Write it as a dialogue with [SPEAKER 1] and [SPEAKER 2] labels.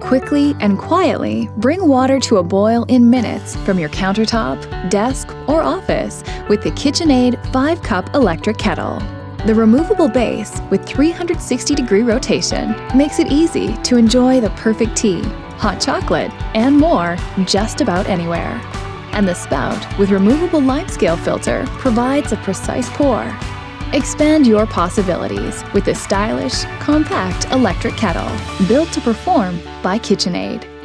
[SPEAKER 1] Quickly and quietly bring water to a boil in minutes from your countertop, desk, or office with the KitchenAid 5-cup electric kettle. The removable base with 360-degree rotation makes it easy to enjoy the perfect tea, hot chocolate, and more just about anywhere. And the spout with removable limescale filter provides a precise pour. Expand your possibilities with the stylish, compact electric kettle built to perform by KitchenAid.